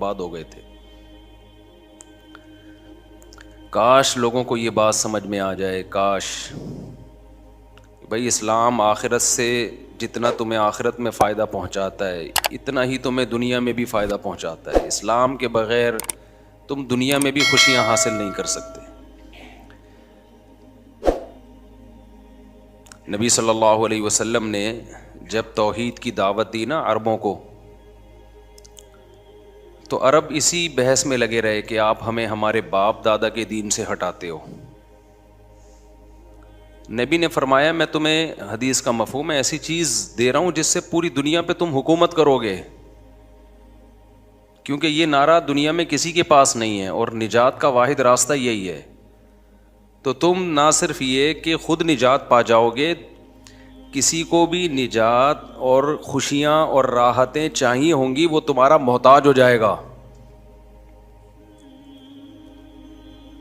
برباد ہو گئے تھے۔ کاش لوگوں کو یہ بات سمجھ میں آ جائے، کاش بھائی اسلام آخرت سے جتنا تمہیں آخرت میں فائدہ پہنچاتا ہے اتنا ہی تمہیں دنیا میں بھی فائدہ پہنچاتا ہے۔ اسلام کے بغیر تم دنیا میں بھی خوشیاں حاصل نہیں کر سکتے۔ نبی صلی اللہ علیہ وسلم نے جب توحید کی دعوت دی نا عربوں کو، تو عرب اسی بحث میں لگے رہے کہ آپ ہمیں ہمارے باپ دادا کے دین سے ہٹاتے ہو۔ نبی نے فرمایا میں تمہیں حدیث کا مفہوم ہے ایسی چیز دے رہا ہوں جس سے پوری دنیا پہ تم حکومت کرو گے، کیونکہ یہ نعرہ دنیا میں کسی کے پاس نہیں ہے اور نجات کا واحد راستہ یہی ہے۔ تو تم نہ صرف یہ کہ خود نجات پا جاؤ گے، کسی کو بھی نجات اور خوشیاں اور راحتیں چاہیے ہوں گی وہ تمہارا محتاج ہو جائے گا۔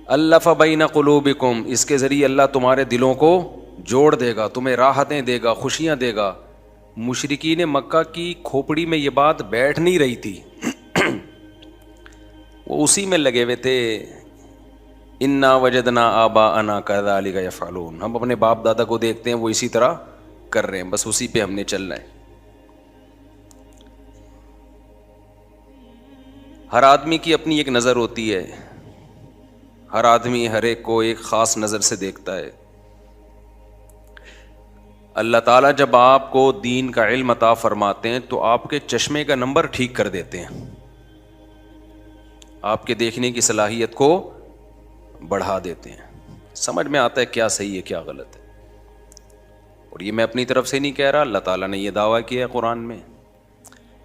الف بین قلوبکم، اس کے ذریعے اللہ تمہارے دلوں کو جوڑ دے گا، تمہیں راحتیں دے گا، خوشیاں دے گا۔ مشرکین مکہ کی کھوپڑی میں یہ بات بیٹھ نہیں رہی تھی، وہ اسی میں لگے ہوئے تھے، انا وجدنا آباءنا کذالک یفعلون، ہم اپنے باپ دادا کو دیکھتے ہیں وہ اسی طرح کر رہے ہیں، بس اسی پہ ہم نے چلنا ہے۔ ہر آدمی کی اپنی ایک نظر ہوتی ہے، ہر آدمی ہر ایک کو ایک خاص نظر سے دیکھتا ہے۔ اللہ تعالیٰ جب آپ کو دین کا علم عطا فرماتے ہیں تو آپ کے چشمے کا نمبر ٹھیک کر دیتے ہیں، آپ کے دیکھنے کی صلاحیت کو بڑھا دیتے ہیں، سمجھ میں آتا ہے کیا صحیح ہے کیا غلط ہے۔ اور یہ میں اپنی طرف سے نہیں کہہ رہا، اللہ تعالیٰ نے یہ دعویٰ کیا ہے قرآن میں،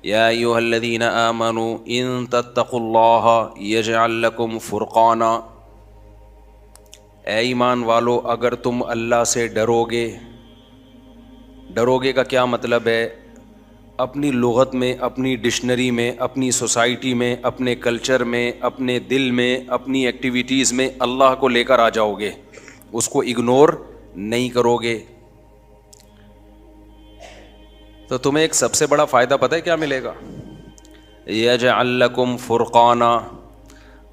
یا ایھا الذین آمنوا ان تتقوا اللہ یجعل لکم فرقانا، اے ایمان والو اگر تم اللہ سے ڈرو گے، ڈرو گے کا کیا مطلب ہے؟ اپنی لغت میں، اپنی ڈکشنری میں، اپنی سوسائٹی میں، اپنے کلچر میں، اپنے دل میں، اپنی ایکٹیویٹیز میں اللہ کو لے کر آ جاؤ گے، اس کو اگنور نہیں کرو گے، تو تمہیں ایک سب سے بڑا فائدہ پتہ ہے کیا ملے گا؟ یجعل لکم فرقانا،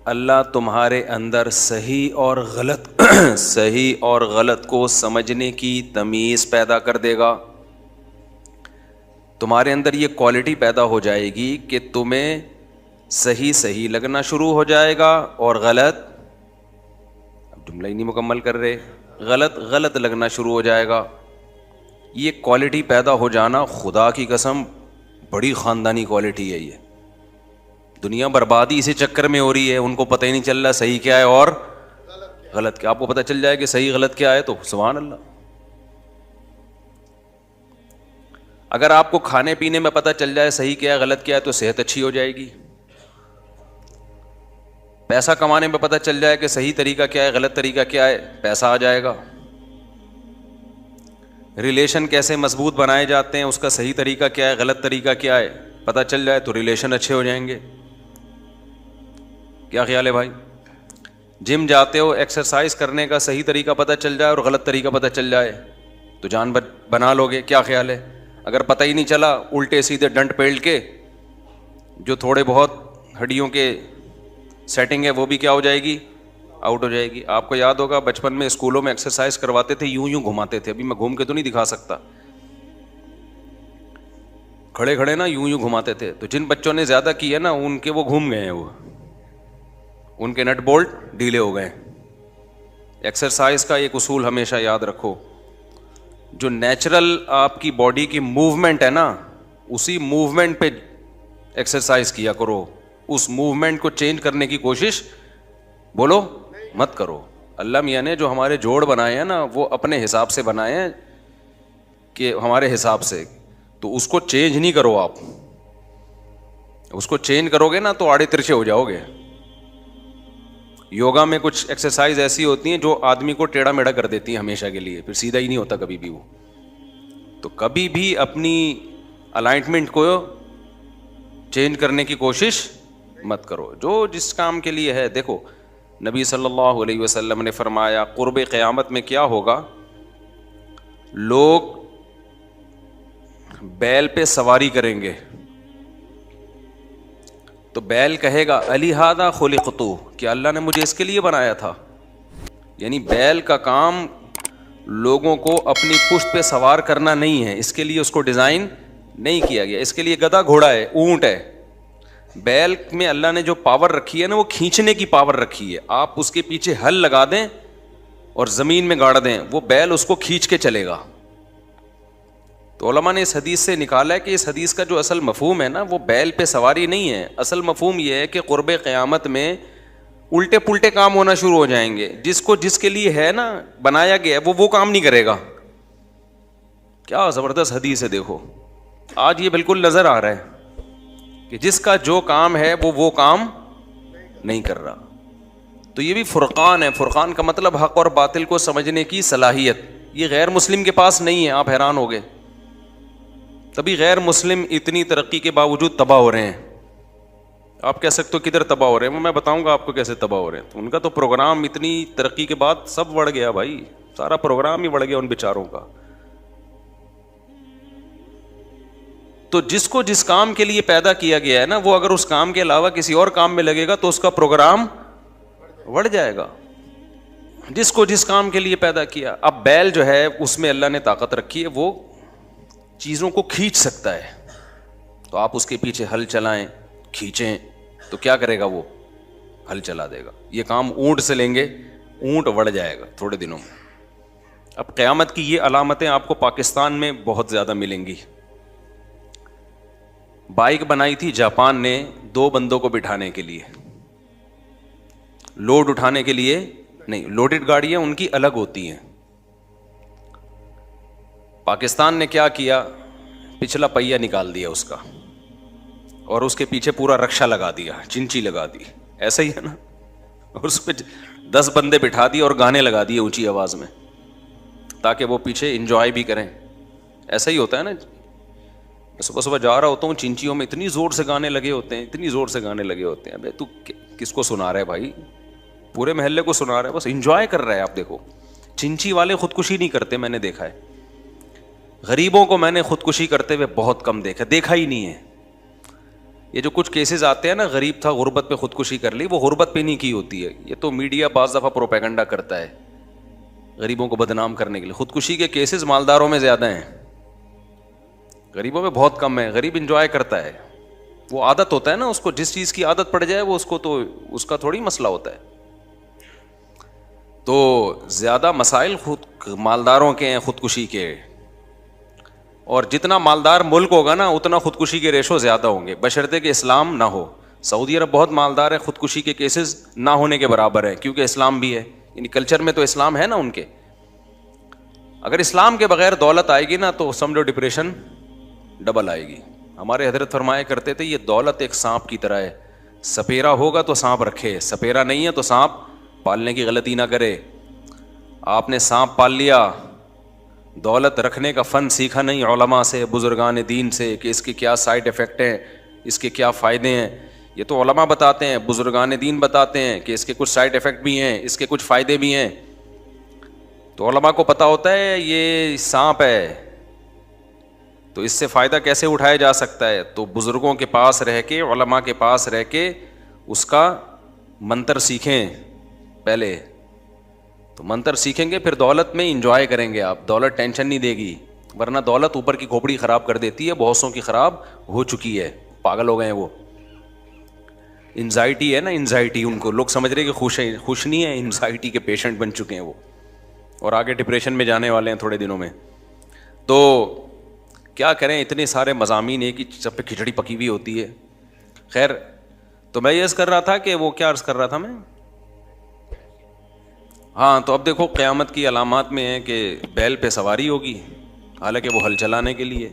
اللہ تمہارے اندر صحیح اور غلط صحیح اور غلط کو سمجھنے کی تمیز پیدا کر دے گا۔ تمہارے اندر یہ کوالٹی پیدا ہو جائے گی کہ تمہیں صحیح صحیح لگنا شروع ہو جائے گا اور غلط، اب جملہ ہی نہیں مکمل کر رہے، غلط غلط لگنا شروع ہو جائے گا۔ یہ کوالٹی پیدا ہو جانا خدا کی قسم بڑی خاندانی کوالٹی ہے۔ یہ دنیا بربادی اسی چکر میں ہو رہی ہے، ان کو پتہ ہی نہیں چل رہا صحیح کیا ہے اور غلط کیا۔ آپ کو پتہ چل جائے کہ صحیح غلط کیا ہے تو سبحان اللہ۔ اگر آپ کو کھانے پینے میں پتہ چل جائے صحیح کیا ہے غلط کیا ہے تو صحت اچھی ہو جائے گی۔ پیسہ کمانے میں پتہ چل جائے کہ صحیح طریقہ کیا ہے غلط طریقہ کیا ہے، پیسہ آ جائے گا۔ ریلیشن کیسے مضبوط بنائے جاتے ہیں، اس کا صحیح طریقہ کیا ہے غلط طریقہ کیا ہے پتہ چل جائے تو ریلیشن اچھے ہو جائیں گے۔ کیا خیال ہے بھائی؟ جم جاتے ہو، ایکسرسائز کرنے کا صحیح طریقہ پتہ چل جائے اور غلط طریقہ پتہ چل جائے تو جان بنا لو گے۔ کیا خیال ہے؟ اگر پتہ ہی نہیں چلا، الٹے سیدھے ڈنٹ پیلٹ کے جو تھوڑے بہت ہڈیوں کے سیٹنگ ہے وہ بھی کیا ہو جائے گی؟ آؤٹ ہو جائے گی۔ آپ کو یاد ہوگا بچپن میں اسکولوں میں ایکسرسائز کرواتے تھے، یوں یوں گھماتے تھے، ابھی میں گھوم کے تو نہیں دکھا سکتا، کھڑے کھڑے نا یوں یوں گھماتے تھے، تو جن بچوں نے زیادہ کی ہے نا ان کے وہ گھوم گئے ہیں، وہ ان کے نٹ بولٹ ڈھیلے ہو گئے۔ ایکسرسائز کا ایک اصول ہمیشہ یاد رکھو، جو نیچرل آپ کی باڈی کی موومنٹ ہے نا اسی موومنٹ پہ ایکسرسائز کیا کرو، اس موومنٹ کو چینج کرنے کی کوشش بولو مت کرو۔ اللہ میاں نے جو ہمارے جوڑ بنائے ہیں نا وہ اپنے حساب سے بنائے ہیں کہ ہمارے حساب سے، تو اس کو چینج نہیں کرو۔ آپ اس کو چینج کرو گے نا تو آڑے ترچھے ہو جاؤ گے۔ یوگا میں کچھ ایکسرسائز ایسی ہوتی ہیں جو آدمی کو ٹیڑھا میڑھا کر دیتی ہیں ہمیشہ کے لیے، پھر سیدھا ہی نہیں ہوتا کبھی بھی وہ۔ تو کبھی بھی اپنی الائنمنٹ کو چینج کرنے کی کوشش مت کرو، جو جس کام کے لیے ہے۔ دیکھو نبی صلی اللہ علیہ وسلم نے فرمایا قرب قیامت میں کیا ہوگا، لوگ بیل پہ سواری کریں گے، تو بیل کہے گا الیہذا خلقتو، کہ اللہ نے مجھے اس کے لیے بنایا تھا. یعنی بیل کا کام لوگوں کو اپنی پشت پہ سوار کرنا نہیں ہے، اس کے لیے اس کو ڈیزائن نہیں کیا گیا. اس کے لیے گدھا گھوڑا ہے، اونٹ ہے. بیل میں اللہ نے جو پاور رکھی ہے نا، وہ کھینچنے کی پاور رکھی ہے. آپ اس کے پیچھے ہل لگا دیں اور زمین میں گاڑ دیں، وہ بیل اس کو کھینچ کے چلے گا. تو علماء نے اس حدیث سے نکالا ہے کہ اس حدیث کا جو اصل مفہوم ہے نا، وہ بیل پہ سواری نہیں ہے. اصل مفہوم یہ ہے کہ قرب قیامت میں الٹے پلٹے کام ہونا شروع ہو جائیں گے. جس کے لیے ہے نا بنایا گیا ہے، وہ کام نہیں کرے گا. کیا زبردست حدیث ہے. دیکھو آج یہ بالکل نظر آ رہا ہے کہ جس کا جو کام ہے وہ کام نہیں کر رہا. تو یہ بھی فرقان ہے. فرقان کا مطلب حق اور باطل کو سمجھنے کی صلاحیت. یہ غیر مسلم کے پاس نہیں ہے. آپ حیران ہو گئے، تبھی غیر مسلم اتنی ترقی کے باوجود تباہ ہو رہے ہیں. آپ کہہ سکتے ہو کدھر تباہ ہو رہے ہیں، میں بتاؤں گا آپ کو کیسے تباہ ہو رہے ہیں. تو ان کا تو پروگرام اتنی ترقی کے بعد سب بڑھ گیا بھائی، سارا پروگرام ہی بڑھ گیا ان بیچاروں کا. تو جس کو جس کام کے لیے پیدا کیا گیا ہے نا، وہ اگر اس کام کے علاوہ کسی اور کام میں لگے گا تو اس کا پروگرام بڑھ جائے گا. جس کو جس کام کے لیے پیدا کیا. اب بیل جو ہے اس میں اللہ نے طاقت رکھی ہے، وہ چیزوں کو کھینچ سکتا ہے. تو آپ اس کے پیچھے ہل چلائیں، کھینچیں، تو کیا کرے گا؟ وہ ہل چلا دے گا. یہ کام اونٹ سے لیں گے، اونٹ بڑھ جائے گا تھوڑے دنوں میں. اب قیامت کی یہ علامتیں آپ کو پاکستان میں بہت زیادہ ملیں گی. بائک بنائی تھی جاپان نے 2 بندوں کو بٹھانے کے لیے، لوڈ اٹھانے کے لیے نہیں. لوڈڈ گاڑیاں ان کی الگ ہوتی ہیں. پاکستان نے کیا کیا؟ پچھلا پہیہ نکال دیا اس کا اور اس کے پیچھے پورا رکشا لگا دیا، چنچی لگا دی. ایسا ہی ہے نا. اور اس پہ 10 بندے بٹھا دیے اور گانے لگا دیے اونچی آواز میں، تاکہ وہ پیچھے انجوائے بھی کریں. ایسا ہی ہوتا ہے نا. صبح صبح جا رہا ہوتا ہوں، چنچیوں میں اتنی زور سے گانے لگے ہوتے ہیں، اتنی زور سے گانے لگے ہوتے ہیں. ابے تو کس کو سنا رہا ہے بھائی؟ پورے محلے کو سنا رہا ہے، بس انجوائے کر رہا ہے. آپ دیکھو چنچی والے خودکشی نہیں کرتے، میں نے دیکھا ہے. غریبوں کو میں نے خودکشی کرتے ہوئے بہت کم دیکھا ہی نہیں ہے. یہ جو کچھ کیسز آتے ہیں نا، غریب تھا غربت پہ خودکشی کر لی، وہ غربت پہ نہیں کی ہوتی ہے. یہ تو میڈیا بعض دفعہ پروپیگنڈا کرتا ہے غریبوں کو بدنام کرنے کے لیے. خودکشی کے کیسز مالداروں میں زیادہ ہیں، غریبوں میں بہت کم ہے. غریب انجوائے کرتا ہے، وہ عادت ہوتا ہے نا اس کو. جس چیز کی عادت پڑ جائے وہ اس کو، تو اس کا تھوڑی مسئلہ ہوتا ہے. تو زیادہ مسائل مالداروں کے ہیں خودکشی کے. اور جتنا مالدار ملک ہوگا نا، اتنا خودکشی کے ریشو زیادہ ہوں گے، بشرطے کہ اسلام نہ ہو. سعودی عرب بہت مالدار ہے، خودکشی کے کیسز نہ ہونے کے برابر ہے، کیونکہ اسلام بھی ہے. یعنی کلچر میں تو اسلام ہے نا ان کے. اگر اسلام کے بغیر دولت آئے گی نا، تو سمجھو ڈپریشن ڈبل آئے گی. ہمارے حضرت فرمایا کرتے تھے، یہ دولت ایک سانپ کی طرح ہے. سپیرا ہوگا تو سانپ رکھے، سپیرا نہیں ہے تو سانپ پالنے کی غلطی نہ کرے. آپ نے سانپ پال لیا، دولت رکھنے کا فن سیکھا نہیں علماء سے، بزرگان دین سے، کہ اس کے کیا سائیڈ ایفیکٹ ہیں، اس کے کیا فائدے ہیں. یہ تو علماء بتاتے ہیں، بزرگان دین بتاتے ہیں کہ اس کے کچھ سائیڈ ایفیکٹ بھی ہیں، اس کے کچھ فائدے بھی ہیں. تو علماء کو پتہ ہوتا ہے یہ سانپ ہے، تو اس سے فائدہ کیسے اٹھایا جا سکتا ہے. تو بزرگوں کے پاس رہ کے، علماء کے پاس رہ کے اس کا منتر سیکھیں پہلے. تو منتر سیکھیں گے، پھر دولت میں انجوائے کریں گے آپ. دولت ٹینشن نہیں دے گی، ورنہ دولت اوپر کی کھوپڑی خراب کر دیتی ہے. بہت سوں کی خراب ہو چکی ہے، پاگل ہو گئے ہیں وہ. انزائٹی ہے نا، انزائٹی. ان کو لوگ سمجھ رہے کہ خوش نہیں ہے، انزائٹی کے پیشنٹ بن چکے ہیں وہ، اور آگے ڈپریشن میں جانے والے ہیں تھوڑے دنوں میں. تو کیا کریں، اتنے سارے مضامین ایک ہی سب پہ کھچڑی پکی ہوئی ہوتی ہے. خیر، تو میں یہ عرض کر رہا تھا کہ وہ کیا عرض کر رہا تھا میں، ہاں. تو اب دیکھو قیامت کی علامات میں ہے کہ بیل پہ سواری ہوگی، حالانکہ وہ ہل چلانے کے لیے.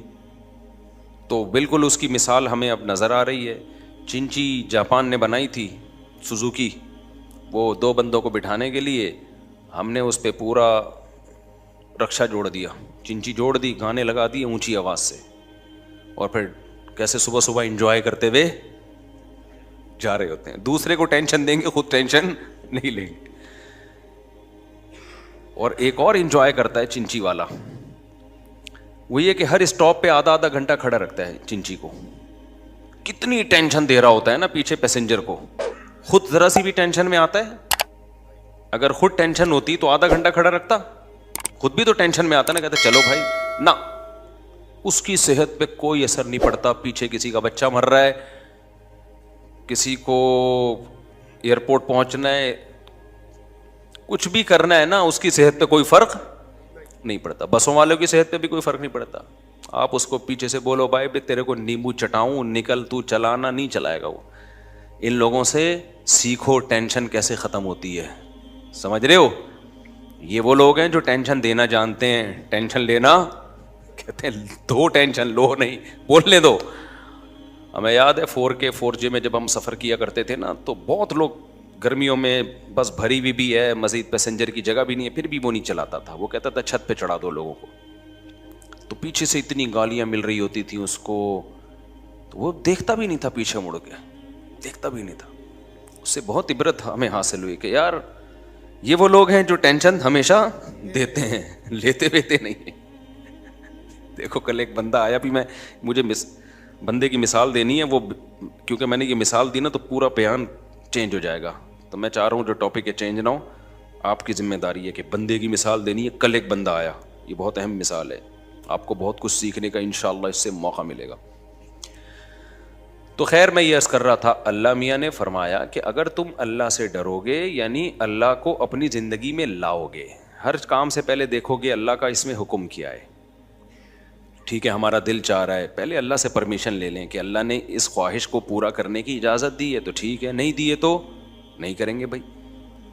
تو بالکل اس کی مثال ہمیں اب نظر آ رہی ہے. چنچی جاپان نے بنائی تھی سوزوکی، وہ 2 بندوں کو بٹھانے کے لیے. ہم نے اس پہ پورا رکشا جوڑ دیا، چنچی جوڑ دی، گانے لگا دیے اونچی آواز سے، اور پھر کیسے صبح صبح انجوائے کرتے ہوئے جا رہے ہوتے ہیں. دوسرے کو ٹینشن دیں گے، خود ٹینشن نہیں لیں گے. اور ایک اور انجوائے کرتا ہے چنچی والا، وہ یہ کہ ہر اسٹاپ پہ آدھا گھنٹہ کھڑا رکھتا ہے چنچی کو. کتنی ٹینشن دے رہا ہوتا ہے نا پیچھے پیسنجر کو, خود ذرا سی بھی ٹینشن میں آتا ہے. اگر خود ٹینشن ہوتی تو آدھا گھنٹہ کھڑا رکھتا, خود بھی تو ٹینشن میں آتا نا, کہتے چلو بھائی نہ. اس کی صحت پہ کوئی اثر نہیں پڑتا, پیچھے کسی کا بچہ مر رہا ہے, کسی کو ایئرپورٹ پہنچنا ہے, کچھ بھی کرنا ہے نا, اس کی صحت پہ کوئی فرق نہیں پڑتا. بسوں والوں کی صحت پہ بھی کوئی فرق نہیں پڑتا. آپ اس کو پیچھے سے بولو بھائی تیرے کو نیمبو چٹاؤں, نکل تو چلانا, نہیں چلائے گا وہ. ان لوگوں سے سیکھو ٹینشن کیسے ختم ہوتی ہے, سمجھ رہے ہو؟ یہ وہ لوگ ہیں جو ٹینشن دینا جانتے ہیں, ٹینشن لینا کہتے ہیں دو, ٹینشن لو نہیں, بولنے دو. ہمیں یاد ہے 4K 4G میں جب ہم سفر کیا کرتے تھے نا, تو بہت لوگ گرمیوں میں بس بھری ہوئی بھی ہے, مزید پیسنجر کی جگہ بھی نہیں ہے, پھر بھی وہ نہیں چلاتا تھا. وہ کہتا تھا چھت پہ چڑھا دو لوگوں کو. تو پیچھے سے اتنی گالیاں مل رہی ہوتی تھیں اس کو, تو وہ دیکھتا بھی نہیں تھا, پیچھے مڑ کے دیکھتا بھی نہیں تھا. اس سے بہت عبرت ہمیں حاصل ہوئی کہ یار یہ وہ لوگ ہیں جو ٹینشن ہمیشہ دیتے ہیں, لیتے بیتے نہیں ہیں. دیکھو کل ایک بندہ آیا, بھی مجھے بندے کی مثال دینی ہے, وہ کیونکہ میں نے یہ مثال دی نا تو پورا بیان چینج ہو جائے گا. تو میں چاہ رہا ہوں جو ٹاپک ہے چینج نہ ہو, آپ کی ذمہ داری ہے کہ بندے کی مثال دینی ہے. کل ایک بندہ آیا, یہ بہت اہم مثال ہے, آپ کو بہت کچھ سیکھنے کا انشاءاللہ اس سے موقع ملے گا. تو خیر میں یہ عرض کر رہا تھا, اللہ میاں نے فرمایا کہ اگر تم اللہ سے ڈرو گے, یعنی اللہ کو اپنی زندگی میں لاؤ گے, ہر کام سے پہلے دیکھو گے اللہ کا اس میں حکم کیا ہے. ٹھیک ہے ہمارا دل چاہ رہا ہے, پہلے اللہ سے پرمیشن لے لیں کہ اللہ نے اس خواہش کو پورا کرنے کی اجازت دی ہے تو ٹھیک ہے, نہیں دی ہے تو نہیں کریں گے بھائی.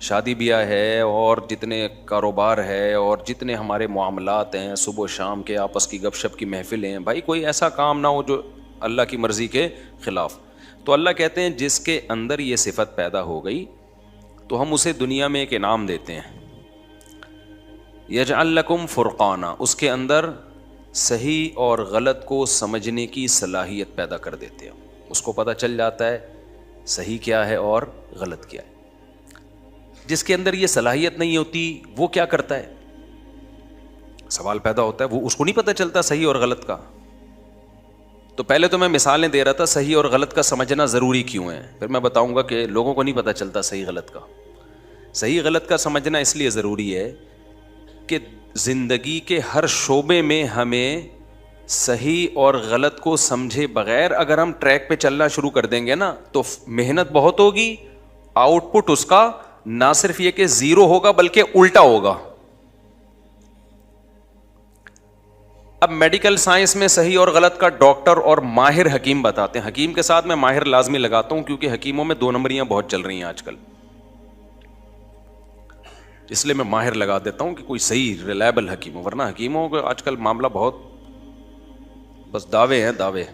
شادی بیاہ ہے اور جتنے کاروبار ہے اور جتنے ہمارے معاملات ہیں, صبح و شام کے آپس کی گپ شپ کی محفلیں ہیں, بھائی کوئی ایسا کام نہ ہو جو اللہ کی مرضی کے خلاف. تو اللہ کہتے ہیں جس کے اندر یہ صفت پیدا ہو گئی تو ہم اسے دنیا میں ایک انعام دیتے ہیں, یجعل لکم فرقانا, اس کے اندر صحیح اور غلط کو سمجھنے کی صلاحیت پیدا کر دیتے ہیں. اس کو پتہ چل جاتا ہے صحیح کیا ہے اور غلط کیا ہے. جس کے اندر یہ صلاحیت نہیں ہوتی وہ کیا کرتا ہے؟ سوال پیدا ہوتا ہے, وہ اس کو نہیں پتہ چلتا صحیح اور غلط کا. تو پہلے تو میں مثالیں دے رہا تھا صحیح اور غلط کا سمجھنا ضروری کیوں ہے, پھر میں بتاؤں گا کہ لوگوں کو نہیں پتہ چلتا صحیح غلط کا. صحیح غلط کا سمجھنا اس لیے ضروری ہے کہ زندگی کے ہر شعبے میں ہمیں صحیح اور غلط کو سمجھے بغیر اگر ہم ٹریک پہ چلنا شروع کر دیں گے نا تو محنت بہت ہوگی, آؤٹ پٹ اس کا نہ صرف یہ کہ زیرو ہوگا بلکہ الٹا ہوگا. اب میڈیکل سائنس میں صحیح اور غلط کا ڈاکٹر اور ماہر حکیم بتاتے ہیں. حکیم کے ساتھ میں ماہر لازمی لگاتا ہوں کیونکہ حکیموں میں 2 نمبریاں بہت چل رہی ہیں آج کل, اس لیے میں ماہر لگا دیتا ہوں کہ کوئی صحیح ریلائبل حکیم ہو, ورنہ حکیموں کا آج کل معاملہ بہت بس دعوے ہیں دعوے.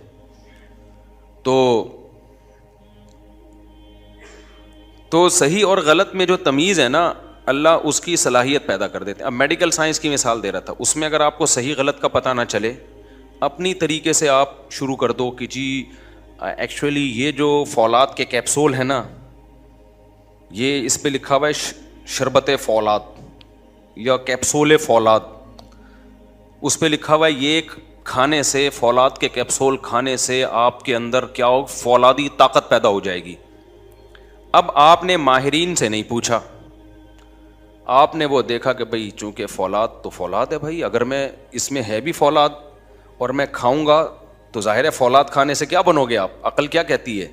تو صحیح اور غلط میں جو تمیز ہے نا اللہ اس کی صلاحیت پیدا کر دیتے ہیں. اب میڈیکل سائنس کی مثال دے رہا تھا, اس میں اگر آپ کو صحیح غلط کا پتہ نہ چلے, اپنی طریقے سے آپ شروع کر دو کہ جی ایکچولی یہ جو فولاد کے کیپسول ہیں نا, یہ اس پہ لکھا ہوا ہے شربت فولاد یا کیپسول فولاد, اس پہ لکھا ہوا ہے یہ کھانے سے, فولاد کے کیپسول کھانے سے آپ کے اندر کیا ہو, فولادی طاقت پیدا ہو جائے گی. اب آپ نے ماہرین سے نہیں پوچھا, آپ نے وہ دیکھا کہ بھئی چونکہ فولاد تو فولاد ہے بھائی, اگر میں اس میں ہے بھی فولاد اور میں کھاؤں گا تو ظاہر ہے فولاد کھانے سے کیا بنو گے آپ, عقل کیا کہتی ہے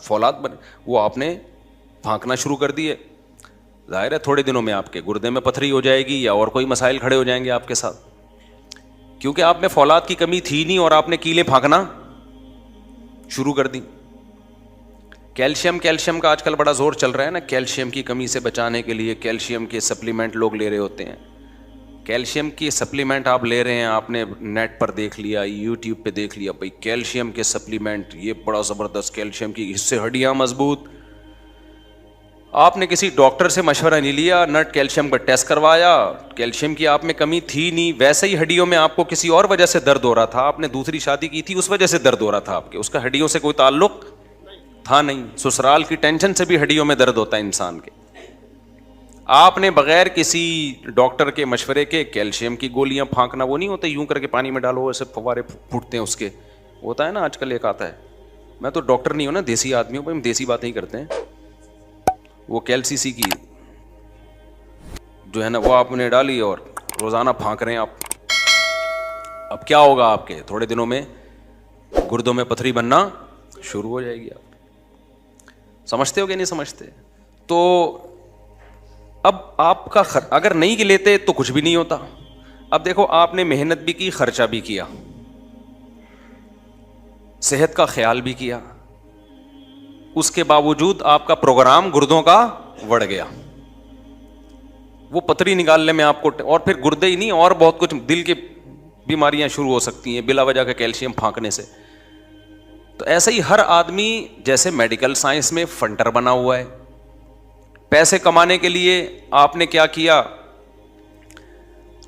فولاد بن. وہ آپ نے پھانکنا شروع کر دیے, ظاہر ہے تھوڑے دنوں میں آپ کے گردے میں پتھری ہو جائے گی یا اور کوئی مسائل کھڑے ہو جائیں گے آپ کے ساتھ, کیونکہ آپ میں فولاد کی کمی تھی نہیں اور آپ نے کیلیں پھانکنا شروع کر دی. کیلشیم کا آج کل بڑا زور چل رہا ہے نا, کیلشیم کی کمی سے بچانے کے لیے کیلشیم کے سپلیمنٹ لوگ لے رہے ہوتے ہیں. کیلشیم کی سپلیمنٹ آپ لے رہے ہیں, آپ نے نیٹ پر دیکھ لیا, یوٹیوب پہ دیکھ لیا, بھائی کیلشیم کے سپلیمنٹ یہ بڑا زبردست, کیلشیم کی اس سے ہڈیاں مضبوط. آپ نے کسی ڈاکٹر سے مشورہ نہیں لیا, نٹ کیلشیم کا ٹیسٹ کروایا, کیلشیم کی آپ میں کمی تھی نہیں, ویسے ہی ہڈیوں میں آپ کو کسی اور وجہ سے درد ہو رہا تھا, آپ نے دوسری شادی کی تھی اس وجہ سے درد ہو رہا تھا آپ کے, اس کا ہڈیوں سے کوئی تعلق تھا نہیں. سسرال کی ٹینشن سے بھی ہڈیوں میں درد ہوتا ہے انسان کے. آپ نے بغیر کسی ڈاکٹر کے مشورے کے کیلشیم کی گولیاں پھانکنا, وہ نہیں ہوتا یوں کر کے پانی میں ڈالو ایسے فوارے پھوٹتے ہیں اس کے, ہوتا ہے نا آج کل ایک آتا ہے, میں تو ڈاکٹر نہیں ہوں نا, دیسی آدمی ہوں, ہم دیسی باتیں ہی کرتے ہیں. وہ KLCC کی جو ہے نا وہ آپ نے ڈالی اور روزانہ پھانک رہے ہیں آپ. اب کیا ہوگا آپ کے تھوڑے دنوں میں گردوں میں پتھری بننا شروع ہو جائے گی. آپ سمجھتے ہو کہ نہیں سمجھتے؟ تو اب آپ کا اگر نہیں لیتے تو کچھ بھی نہیں ہوتا. اب دیکھو آپ نے محنت بھی کی, خرچہ بھی کیا, صحت کا خیال بھی کیا, اس کے باوجود آپ کا پروگرام گردوں کا بڑھ گیا. وہ پتھری نکالنے میں آپ کو, اور پھر گردے ہی نہیں اور بہت کچھ, دل کی بیماریاں شروع ہو سکتی ہیں بلا وجہ کا کیلشیم پھانکنے سے. تو ایسے ہی ہر آدمی جیسے میڈیکل سائنس میں فنٹر بنا ہوا ہے, پیسے کمانے کے لیے آپ نے کیا کیا,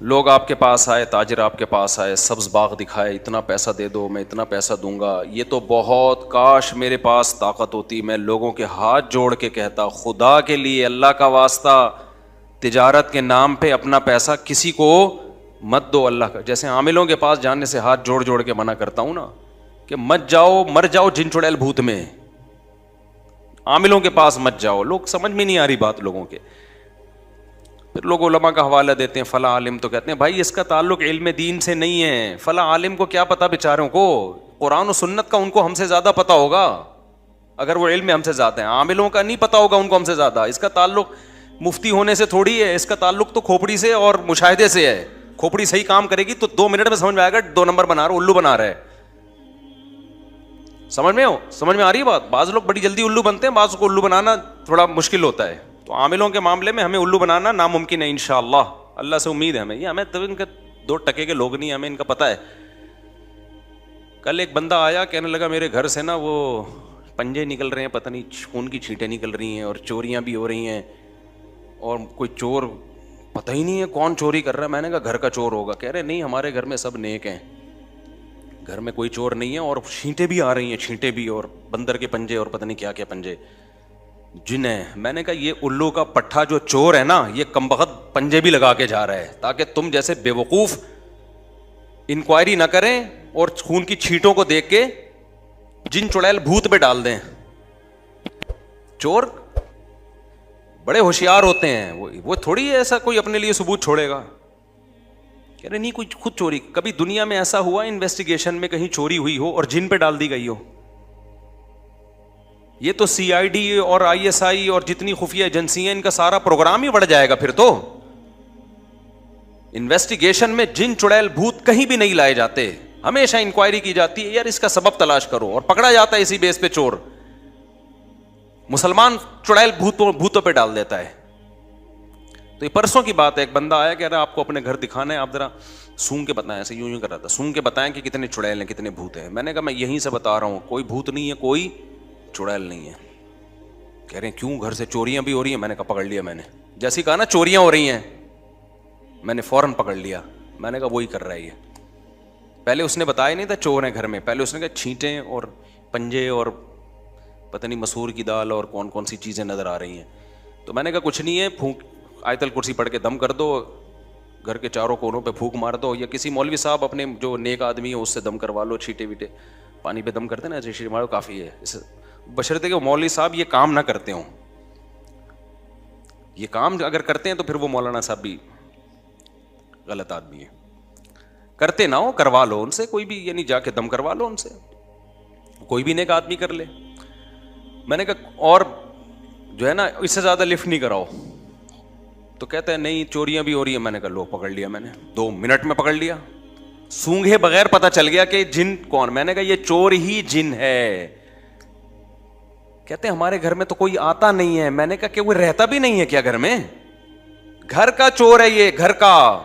لوگ آپ کے پاس آئے, تاجر آپ کے پاس آئے, سبز باغ دکھائے, اتنا پیسہ دے دو, میں اتنا پیسہ دوں گا, یہ تو بہت, کاش میرے پاس طاقت ہوتی, میں لوگوں کے ہاتھ جوڑ کے کہتا خدا کے لیے اللہ کا واسطہ تجارت کے نام پہ اپنا پیسہ کسی کو مت دو اللہ کا. جیسے عاملوں کے پاس جانے سے ہاتھ جوڑ جوڑ کے منع کرتا ہوں نا کہ مت جاؤ, مر جاؤ جن چڑیل بھوت میں, عاملوں کے پاس مت جاؤ. لوگ سمجھ میں نہیں آ رہی بات لوگوں کے. پھر لوگ علماء کا حوالہ دیتے ہیں, فلاں عالم تو کہتے ہیں بھائی اس کا تعلق علم دین سے نہیں ہے, فلاں عالم کو کیا پتا بیچاروں کو, قرآن و سنت کا ان کو ہم سے زیادہ پتا ہوگا اگر وہ علم میں ہم سے زیادہ ہیں, عاملوں کا نہیں پتا ہوگا ان کو ہم سے زیادہ. اس کا تعلق مفتی ہونے سے تھوڑی ہے, اس کا تعلق تو کھوپڑی سے اور مشاہدے سے ہے. کھوپڑی صحیح کام کرے گی تو 2 منٹ میں سمجھ میں آئے گا 2 نمبر بنا رہا, الو بنا رہا ہے. سمجھ میں آ رہی ہے بات. بعض لوگ بڑی جلدی الو بنتے ہیں, بعض کو الو بنانا تھوڑا مشکل ہوتا ہے. تو عاملوں کے معاملے میں ہمیں الو بنانا ناممکن ہے انشاءاللہ. اللہ سے امید ہے ہمیں, یہ ہمیں تو ان کے 2 ٹکے کے لوگ نہیں, ہمیں ان کا پتہ ہے. کل ایک بندہ آیا کہنے لگا میرے گھر سے نا وہ پنجے نکل رہے ہیں, پتہ نہیں خون کی چھینٹیں نکل رہی ہیں اور چوریاں بھی ہو رہی ہیں, اور کوئی چور پتہ ہی نہیں ہے کون چوری کر رہا ہے. میں نے کہا گھر کا چور ہوگا. کہہ رہے نہیں ہمارے گھر میں سب نیک ہیں, گھر میں کوئی چور نہیں ہے, اور چھینٹیں بھی آ رہی ہیں, چھینٹیں بھی, اور بندر کے پنجے اور پتہ نہیں کیا کیا پنجے, جن ہے. میں نے کہا یہ الو کا پٹھا جو چور ہے نا, یہ کمبخت پنجے بھی لگا کے جا رہا ہے تاکہ تم جیسے بے وقوف انکوائری نہ کریں اور خون کی چھینٹوں کو دیکھ کے جن چڑیل بھوت پہ ڈال دیں. چور بڑے ہوشیار ہوتے ہیں, وہ تھوڑی ایسا کوئی اپنے لیے ثبوت چھوڑے گا. کہہ رہے نہیں کوئی خود چوری, کبھی دنیا میں ایسا ہوا انویسٹیگیشن میں کہیں چوری ہوئی ہو اور جن پہ ڈال دی گئی ہو؟ یہ تو CID اور ISI اور جتنی خفیہ ایجنسی ہیں ان کا سارا پروگرام ہی بڑھ جائے گا. پھر تو انویسٹیگیشن میں جن چڑیل بھوت کہیں بھی نہیں لائے جاتے, ہمیشہ انکوائری کی جاتی ہے, یار اس کا سبب تلاش کرو, اور پکڑا جاتا ہے اسی بیس پہ چور. مسلمان چڑیل بھوتوں پہ ڈال دیتا ہے. تو یہ پرسوں کی بات ہے, ایک بندہ آیا کہہ رہا آپ کو اپنے گھر دکھانا ہے, آپ ذرا سونگ کے بتائیں, ایسے یوں کر رہا تھا, سونگ کے بتائیں کہ کتنے چڑیل ہیں کتنے بھوت ہیں. میں نے کہا میں یہیں سے بتا رہا ہوں, کوئی بھوت نہیں ہے, کوئی چڑیل نہیں ہے. کہہ رہے ہیں کیوں, گھر سے چوریاں بھی ہو رہی ہیں. میں نے کہا پکڑ لیا. میں نے جیسے کہا نا چوریاں ہو رہی ہیں, میں نے فوراً پکڑ لیا. میں نے کہا وہی کر رہا ہے یہ. پہلے اس نے بتایا نہیں تھا چور ہیں گھر میں, پہلے اس نے کہا چھینٹیں اور پنجے اور پتہ نہیں مسور کی دال اور کون کون سی چیزیں نظر آ رہی ہیں. تو میں نے کہا کچھ نہیں ہے, پھونک آیت الکرسی پڑھ کے دم کر دو, گھر کے چاروں کونوں پہ پھونک مار دو, یا کسی مولوی صاحب اپنے جو نیک آدمی ہے اس سے دم کروا لو, چھیٹے ویٹے پانی پہ دم کرتے نا ایسے مارو, کافی ہے. بشرطے کہ مولوی صاحب یہ کام نہ کرتے ہوں. یہ کام اگر کرتے ہیں تو پھر وہ مولانا صاحب بھی غلط آدمی ہے. کرتے نہ ہو, کروا لو ان سے کوئی بھی, یعنی جا کے دم کروا لو ان سے, کوئی بھی نیک آدمی کر لے. میں نے کہا اور جو ہے نا اس سے زیادہ لفٹ نہیں کراؤ. تو کہتے ہیں نہیں چوریاں بھی ہو رہی ہیں. میں نے کہا لو پکڑ لیا, میں نے 2 منٹ میں پکڑ لیا. سونگھے بغیر پتہ چل گیا کہ جن کون. میں نے کہا یہ چور ہی جن ہے. کہتے ہیں ہمارے گھر میں تو کوئی آتا نہیں ہے. میں نے کہا کہ وہ رہتا بھی نہیں ہے کیا گھر میں؟ گھر کا چور ہے یہ, گھر کا.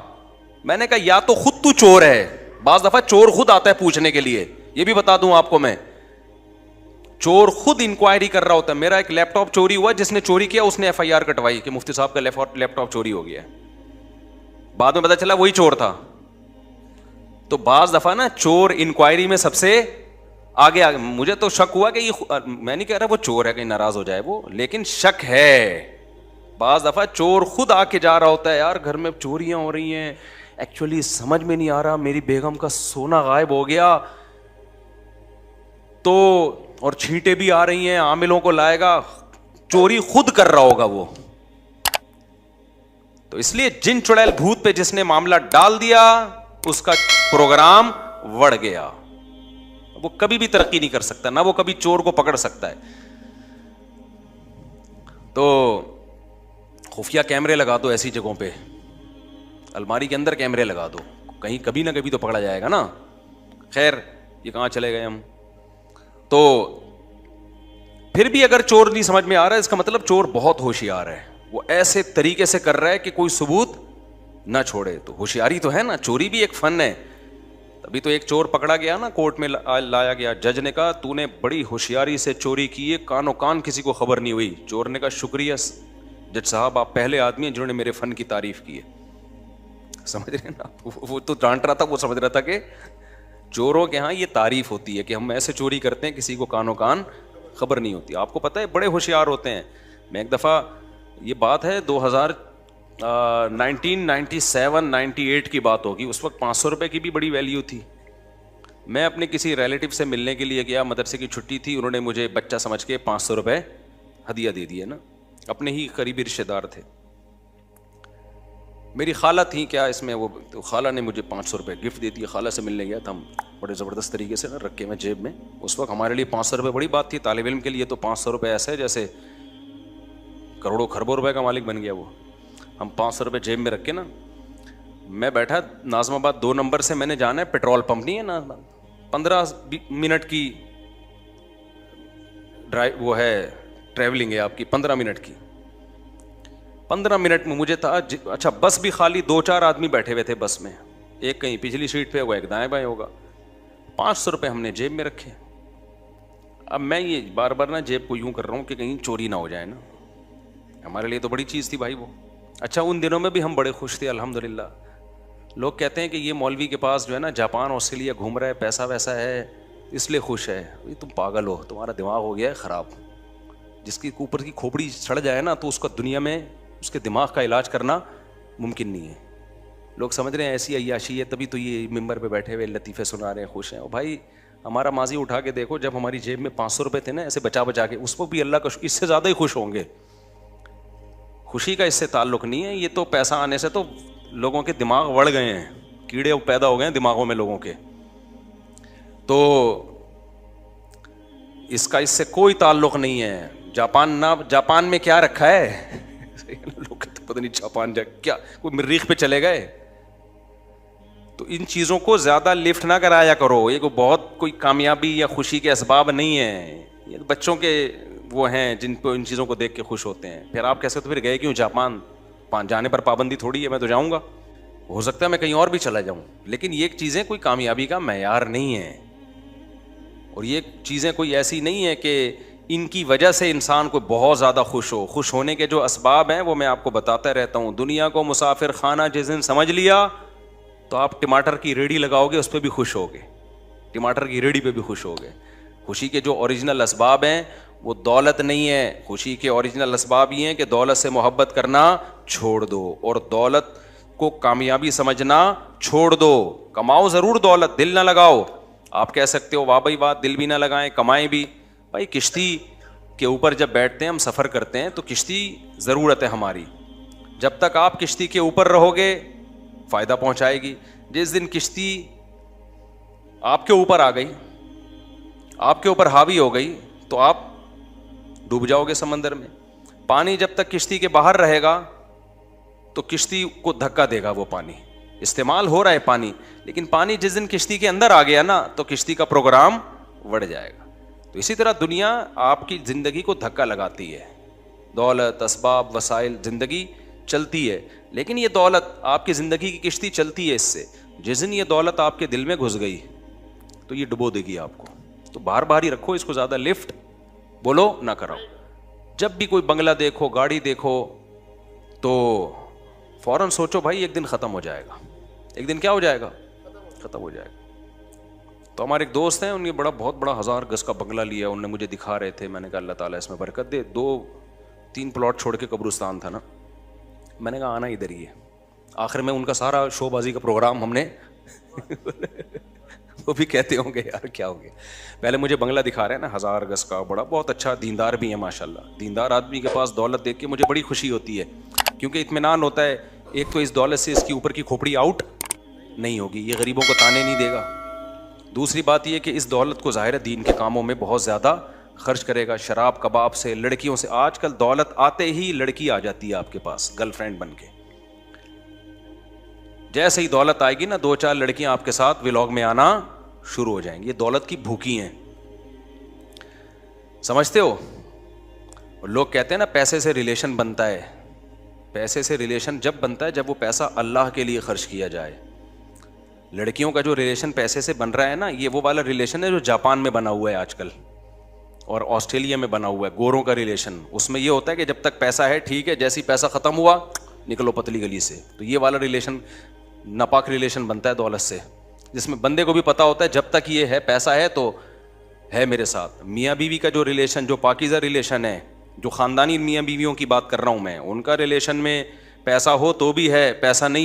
میں نے کہا یا تو خود تو چور ہے, بعض دفعہ چور خود آتا ہے پوچھنے کے لیے, یہ بھی بتا دوں آپ کو میں, چور خود انکوائری کر رہا ہوتا ہے. میرا ایک لیپ ٹاپ چوری ہوا, جس نے چوری کیا اس نے FIR کٹوائی کہ مفتی صاحب کا لیپ ٹاپ چوری ہو گیا ہے. بعد میں پتا چلا وہی چور تھا. تو بعض دفعہ نا چور انکوائری میں سب سے آگے. مجھے تو شک ہوا کہ یہ, میں نہیں کہہ رہا وہ چور ہے کہیں ناراض ہو جائے وہ, لیکن شک ہے. بعض دفعہ چور خود آ کے جا رہا ہوتا ہے, یار گھر میں چوریاں ہو رہی ہیں, ایکچولی سمجھ میں نہیں آ رہا, میری بیگم کا سونا غائب ہو گیا. تو اور چھینٹیں بھی آ رہی ہیں, عاملوں کو لائے گا, چوری خود کر رہا ہوگا وہ. تو اس لیے جن چڑیل بھوت پہ جس نے معاملہ ڈال دیا اس کا پروگرام وڑ گیا, وہ کبھی بھی ترقی نہیں کر سکتا, نہ وہ کبھی چور کو پکڑ سکتا ہے. تو خفیہ کیمرے لگا دو ایسی جگہوں پہ, الماری کے اندر کیمرے لگا دو, کہیں کبھی نہ کبھی تو پکڑا جائے گا نا. خیر یہ کہاں چلے گئے ہم. تو پھر بھی اگر چور نہیں سمجھ میں آ رہا ہے, اس کا مطلب چور بہت ہوشیار ہے, وہ ایسے طریقے سے کر رہا ہے کہ کوئی ثبوت نہ چھوڑے. تو ہوشیاری تو ہے نا, چوری بھی ایک فن ہے. تبھی تو ایک چور پکڑا گیا نا, کورٹ میں لایا گیا, جج نے کہا تو نے بڑی ہوشیاری سے چوری کی ہے, کانوں کان کسی کو خبر نہیں ہوئی. چور نے کہا شکریہ جج صاحب, آپ پہلے آدمی ہیں جنہوں نے میرے فن کی تعریف کی ہے. سمجھ رہے ہیں نا, وہ تو ڈانٹ رہا تھا, وہ سمجھ رہا تھا کہ چوروں کے ہاں یہ تعریف ہوتی ہے کہ ہم ایسے چوری کرتے ہیں کسی کو کانوں کان خبر نہیں ہوتی. آپ کو پتہ ہے بڑے ہوشیار ہوتے ہیں. میں ایک دفعہ, یہ بات ہے 1997-98 کی بات ہوگی, اس وقت 500 روپے کی بھی بڑی ویلیو تھی. میں اپنے کسی ریلیٹو سے ملنے کے لیے گیا, مدرسے کی چھٹی تھی, انہوں نے مجھے بچہ سمجھ کے 500 روپے ہدیہ دے دیے نا, اپنے ہی قریبی رشتے دار تھے. میری خالہ تھیں کیا اس میں, وہ تو خالہ نے مجھے 500 روپے گفٹ دے دیے. خالہ سے ملنے گیا تھا, ہم بڑے زبردست طریقے سے نا رکھے میں جیب میں. اس وقت ہمارے لیے 500 روپے بڑی بات تھی, طالب علم کے لیے تو 500 روپے ایسے ہے جیسے کروڑوں خربوں روپے کا مالک بن گیا وہ. ہم 500 روپے جیب میں رکھ کے نا, میں بیٹھا ناظم آباد 2 نمبر سے, میں نے جانا ہے پیٹرول پمپ نہیں ہے نا, 15 منٹ کی ڈرائیو وہ ہے, ٹریولنگ ہے آپ کی 15 منٹ کی. 15 منٹ میں مجھے تھا اچھا بس بھی خالی, 2-4 آدمی بیٹھے ہوئے تھے بس میں, ایک کہیں پچھلی سیٹ پہ ہوگا, ایک دائیں بائیں ہوگا. 500 روپے ہم نے جیب میں رکھے. اب میں یہ بار بار نا جیب کو یوں کر رہا ہوں کہ کہیں چوری نہ ہو جائے نا, ہمارے لیے تو بڑی چیز تھی بھائی وہ. اچھا ان دنوں میں بھی ہم بڑے خوش تھے الحمدللہ. لوگ کہتے ہیں کہ یہ مولوی کے پاس جو ہے نا جاپان آسٹریلیا گھوم رہا ہے, پیسہ ویسا ہے اس لیے خوش ہے. تم پاگل ہو, تمہارا دماغ ہو گیا ہے خراب. جس کی اوپر کی کھوپڑی سڑ جائے نا تو اس کا دنیا میں اس کے دماغ کا علاج کرنا ممکن نہیں ہے. لوگ سمجھ رہے ہیں ایسی عیاشی ہے تبھی تو یہ ممبر پہ بیٹھے ہوئے لطیفے سنا رہے ہیں, خوش ہیں. اور بھائی ہمارا ماضی اٹھا کے دیکھو, جب ہماری جیب میں 500 روپے تھے نا ایسے بچا بچا کے, اس کو بھی اللہ کا اس سے زیادہ ہی خوش ہوں گے. خوشی کا اس سے تعلق نہیں ہے, یہ تو پیسہ آنے سے تو لوگوں کے دماغ وڑ گئے ہیں, کیڑے پیدا ہو گئے ہیں دماغوں میں لوگوں کے. تو اس کا اس سے کوئی تعلق نہیں ہے. جاپان میں کیا رکھا ہے, لوگ پتہ نہیں جاپان کیا کوئی مریخ پہ چلے گئے. تو ان چیزوں کو زیادہ لفٹ نہ کرایا کرو, یہ بہت کوئی کامیابی یا خوشی کے اسباب نہیں ہیں. یہ بچوں کے وہ ہیں جن کو ان چیزوں کو دیکھ کے خوش ہوتے ہیں. پھر آپ کیسے, تو پھر گئے کیوں جاپان, جانے پر پابندی تھوڑی ہے, میں تو جاؤں گا, ہو سکتا ہے میں کہیں اور بھی چلا جاؤں, لیکن یہ چیزیں کوئی کامیابی کا معیار نہیں ہے. اور یہ چیزیں کوئی ایسی نہیں ہے کہ ان کی وجہ سے انسان کو بہت زیادہ خوش ہو. خوش ہونے کے جو اسباب ہیں وہ میں آپ کو بتاتا رہتا ہوں. دنیا کو مسافر خانہ جس دن سمجھ لیا تو آپ ٹماٹر کی ریڑھی لگاؤ گے, اس پہ بھی خوش ہوگے, ٹماٹر کی ریڑھی پہ بھی خوش ہوگے. خوشی کے جو اوریجنل اسباب ہیں وہ دولت نہیں ہے. خوشی کے اوریجنل اسباب یہ ہیں کہ دولت سے محبت کرنا چھوڑ دو, اور دولت کو کامیابی سمجھنا چھوڑ دو. کماؤ ضرور دولت, دل نہ لگاؤ. آپ کہہ سکتے ہو واہ بھائی بات, دل بھی نہ لگائیں کمائیں بھی. بھائی کشتی کے اوپر جب بیٹھتے ہیں ہم سفر کرتے ہیں تو کشتی ضرورت ہے ہماری. جب تک آپ کشتی کے اوپر رہو گے فائدہ پہنچائے گی. جس دن کشتی آپ کے اوپر آ گئی, آپ کے اوپر حاوی ہو گئی, تو آپ ڈوب جاؤ گے سمندر میں. پانی جب تک کشتی کے باہر رہے گا تو کشتی کو دھکا دے گا. وہ پانی استعمال ہو رہا ہے پانی, لیکن پانی جس دن کشتی کے اندر آ گیا نا تو کشتی کا پروگرام بڑھ جائے گا. تو اسی طرح دنیا آپ کی زندگی کو دھکا لگاتی ہے. دولت, اسباب, وسائل, زندگی چلتی ہے, لیکن یہ دولت آپ کی زندگی کی کشتی چلتی ہے اس سے. جس دن یہ دولت آپ کے دل میں گھس گئی تو یہ ڈبو دے گی آپ کو. تو بار بار ہی رکھو اس کو, زیادہ لفٹ بولو نہ کراؤ. جب بھی کوئی بنگلہ دیکھو, گاڑی دیکھو, تو فوراً سوچو بھائی ایک دن ختم ہو جائے گا. ایک دن کیا ہو جائے گا, ختم ہو جائے گا. تو ہمارے ایک دوست ہیں, ان نے بہت بڑا 1000 گز کا بنگلہ لیا, انہوں نے مجھے دکھا رہے تھے. میں نے کہا اللہ تعالیٰ اس میں برکت دے. 2-3 پلاٹ چھوڑ کے قبرستان تھا نا, میں نے کہا آنا ادھر ہی ہے. آخر میں ان کا سارا شو بازی کا پروگرام ہم نے وہ بھی کہتے ہوں گے یار کیا ہو گیا. پہلے مجھے بنگلہ دکھا رہے ہیں نا 1000 گز کا, بڑا بہت اچھا, دیندار بھی ہے ماشاء اللہ. دیندار آدمی کے پاس دولت دیکھ کے مجھے بڑی خوشی ہوتی ہے, کیونکہ اطمینان ہوتا ہے. ایک تو اس دولت سے اس کی اوپر کی کھوپڑی آؤٹ نہیں ہوگی, یہ غریبوں کو تانے نہیں دے گا. دوسری بات یہ کہ اس دولت کو ظاہر دین کے کاموں میں بہت زیادہ خرچ کرے گا, شراب کباب سے, لڑکیوں سے. آج کل دولت آتے ہی لڑکی آ جاتی ہے آپ کے پاس گرل فرینڈ بن کے. جیسے ہی دولت آئے گی نا 2-4 لڑکیاں آپ کے ساتھ ولاگ میں آنا شروع ہو جائیں گی. یہ دولت کی بھوکی ہیں, سمجھتے ہو. لوگ کہتے ہیں نا پیسے سے ریلیشن بنتا ہے. پیسے سے ریلیشن جب بنتا ہے جب وہ پیسہ اللہ کے لیے خرچ کیا جائے. لڑکیوں کا جو ریلیشن پیسے سے بن رہا ہے نا, یہ وہ والا ریلیشن ہے جو جاپان میں بنا ہوا ہے آج کل, اور آسٹریلیا میں بنا ہوا ہے, گوروں کا ریلیشن. اس میں یہ ہوتا ہے کہ جب تک پیسہ ہے ٹھیک ہے, جیسے ہی پیسہ ختم ہوا نکلو پتلی گلی سے. تو یہ والا ریلیشن ناپاک ریلیشن بنتا ہے دولت سے, جس میں بندے کو بھی پتا ہوتا ہے جب تک یہ ہے پیسہ ہے تو ہے میرے ساتھ. میاں بیوی کا جو ریلیشن, جو پاکیزہ ریلیشن ہے, جو خاندانی میاں بیویوں کی بات کر رہا ہوں میں, ان کا ریلیشن میں پیسہ ہو تو بھی ہے, پیسہ نہیں